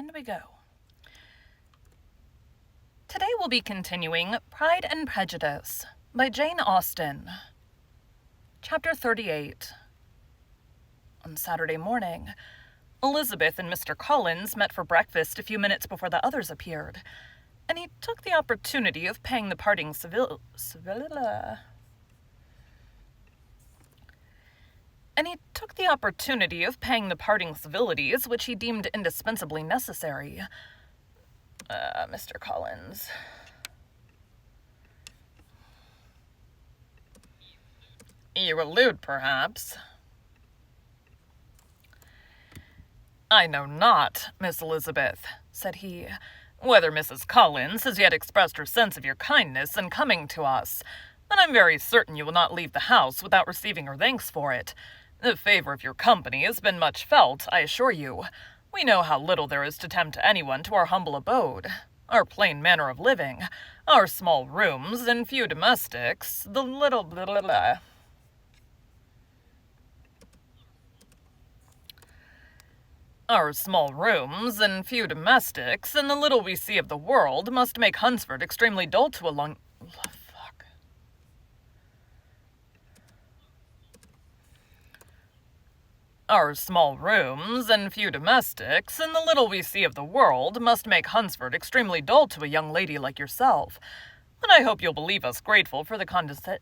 And we go. Today we'll be continuing Pride and Prejudice by Jane Austen. Chapter 38. On Saturday morning, Elizabeth and Mr. Collins met for breakfast a few minutes before the others appeared, and he took the opportunity of paying the parting civilities which he deemed indispensably necessary. Mr. Collins. You allude, perhaps? I know not, Miss Elizabeth, said he, whether Mrs. Collins has yet expressed her sense of your kindness in coming to us, but I'm very certain you will not leave the house without receiving her thanks for it. The favor of your company has been much felt, I assure you. We know how little there is to tempt anyone to our humble abode. Our plain manner of living, our small rooms and few domestics, the little Our small rooms and few domestics, and the little we see of the world, must make Hunsford extremely dull to a Our small rooms and few domestics, and the little we see of the world, must make Hunsford extremely dull to a young lady like yourself. But I hope you'll believe us grateful for the condescension,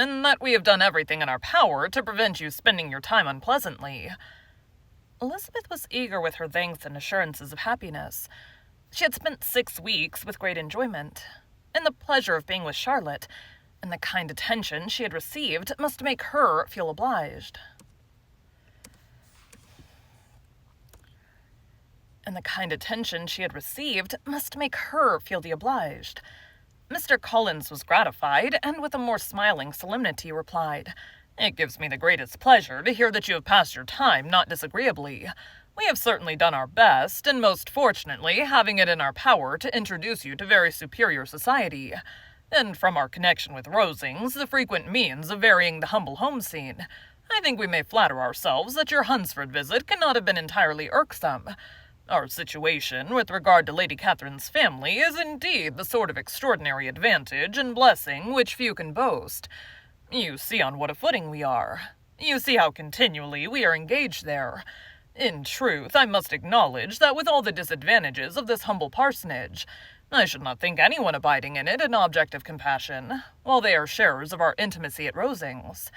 and that we have done everything in our power to prevent you spending your time unpleasantly. Elizabeth was eager with her thanks and assurances of happiness. She had spent 6 weeks with great enjoyment, and the pleasure of being with Charlotte, and the kind attention she had received, must make her feel obliged. Mr. Collins was gratified, and with a more smiling solemnity replied, "It gives me the greatest pleasure to hear that you have passed your time not disagreeably. We have certainly done our best, and most fortunately having it in our power to introduce you to very superior society, and from our connection with Rosings, the frequent means of varying the humble home scene, I think we may flatter ourselves that your Hunsford visit cannot have been entirely irksome. Our situation, with regard to Lady Catherine's family, is indeed the sort of extraordinary advantage and blessing which few can boast. You see on what a footing we are. You see how continually we are engaged there. In truth, I must acknowledge that with all the disadvantages of this humble parsonage, I should not think anyone abiding in it an object of compassion, while they are sharers of our intimacy at Rosings."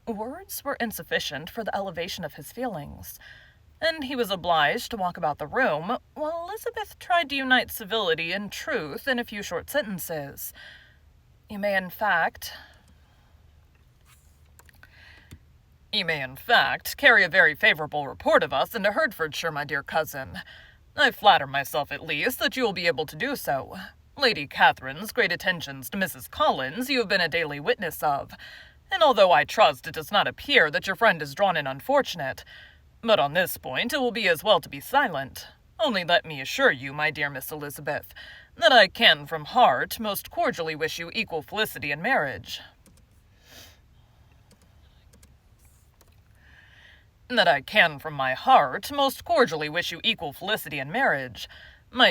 Words were insufficient for the elevation of his feelings, and he was obliged to walk about the room, while Elizabeth tried to unite civility and truth in a few short sentences. You may, in fact, carry a very favorable report of us into Hertfordshire, my dear cousin. I flatter myself, at least, that you will be able to do so. Lady Catherine's great attentions to Mrs. Collins you have been a daily witness of, and although I trust it does not appear that your friend is drawn in unfortunate, but on this point it will be as well to be silent. Only let me assure you, my dear Miss Elizabeth, that I can from heart most cordially wish you equal felicity in marriage. My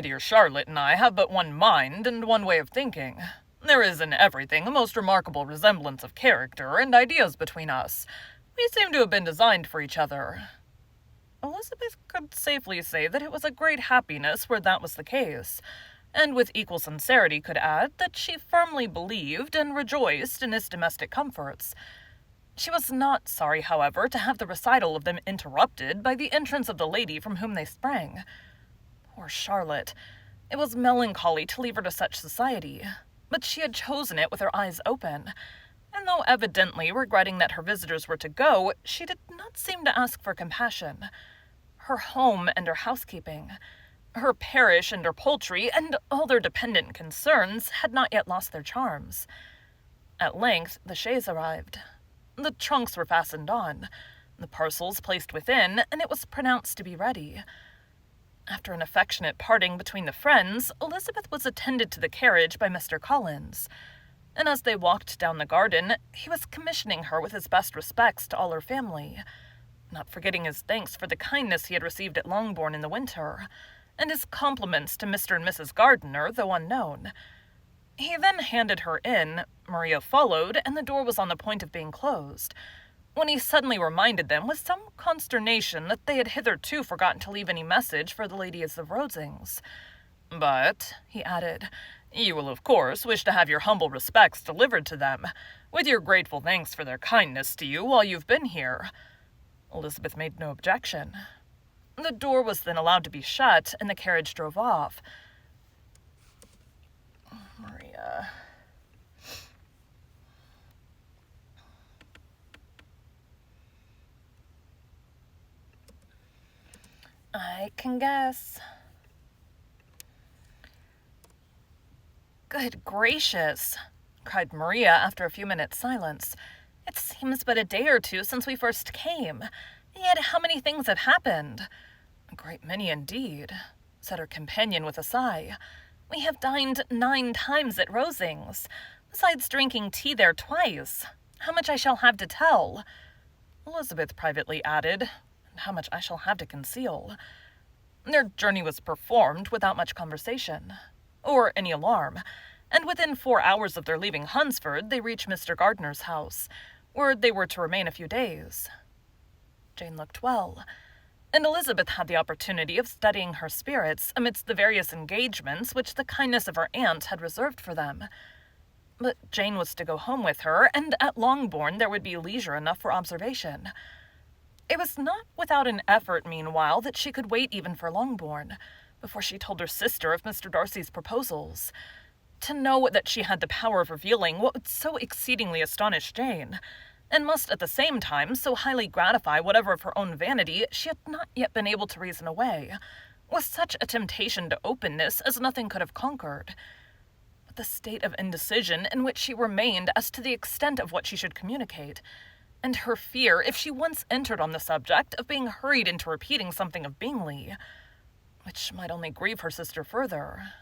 dear Charlotte and I have but one mind and one way of thinking. There is in everything a most remarkable resemblance of character and ideas between us. We seem to have been designed for each other." Elizabeth could safely say that it was a great happiness where that was the case, and with equal sincerity could add that she firmly believed and rejoiced in his domestic comforts. She was not sorry, however, to have the recital of them interrupted by the entrance of the lady from whom they sprang. Poor Charlotte! It was melancholy to leave her to such society, but she had chosen it with her eyes open, and though evidently regretting that her visitors were to go, she did not seem to ask for compassion. Her home and her housekeeping, her parish and her poultry, and all their dependent concerns had not yet lost their charms. At length the chaise arrived. The trunks were fastened on, the parcels placed within, and it was pronounced to be ready. After an affectionate parting between the friends, Elizabeth was attended to the carriage by Mr. Collins. and as they walked down the garden, he was commissioning her with his best respects to all her family, not forgetting his thanks for the kindness he had received at Longbourn in the winter, and his compliments to Mr. and Mrs. Gardiner, though unknown. He then handed her in, Maria followed, and the door was on the point of being closed, when he suddenly reminded them with some consternation that they had hitherto forgotten to leave any message for the ladies of Rosings. "But," he added, "you will of course wish to have your humble respects delivered to them, with your grateful thanks for their kindness to you while you've been here." Elizabeth made no objection. The door was then allowed to be shut, and the carriage drove off. Maria. I can guess. "Good gracious," cried Maria after a few minutes' silence. "It seems but a day or two since we first came. Yet how many things have happened!" "A great many indeed," said her companion with a sigh. "We have dined 9 times at Rosings, besides drinking tea there twice. How much I shall have to tell," Elizabeth privately added, "and how much I shall have to conceal." Their journey was performed without much conversation, or any alarm, and within 4 hours of their leaving Hunsford they reached Mr. Gardiner's house, where they were to remain a few days. Jane looked well, and Elizabeth had the opportunity of studying her spirits amidst the various engagements which the kindness of her aunt had reserved for them. But Jane was to go home with her, and at Longbourn there would be leisure enough for observation. It was not without an effort, meanwhile, that she could wait even for Longbourn, before she told her sister of Mr. Darcy's proposals. To know that she had the power of revealing what would so exceedingly astonish Jane, and must at the same time so highly gratify whatever of her own vanity she had not yet been able to reason away, was such a temptation to openness as nothing could have conquered. But the state of indecision in which she remained as to the extent of what she should communicate, and her fear, if she once entered on the subject, of being hurried into repeating something of Bingley, which might only grieve her sister further.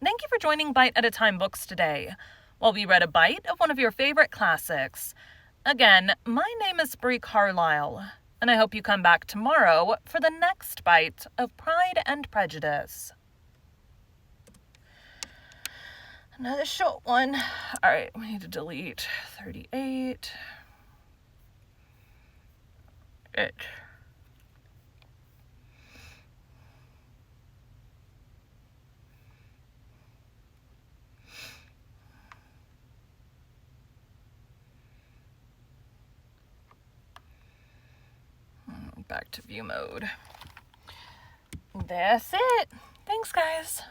Thank you for joining Bite at a Time Books today, while we read a bite of one of your favorite classics. Again, my name is Bree Carlile, and I hope you come back tomorrow for the next bite of Pride and Prejudice. Another short one. Alright, we need to delete 38. Back to view mode. That's it. Thanks, guys.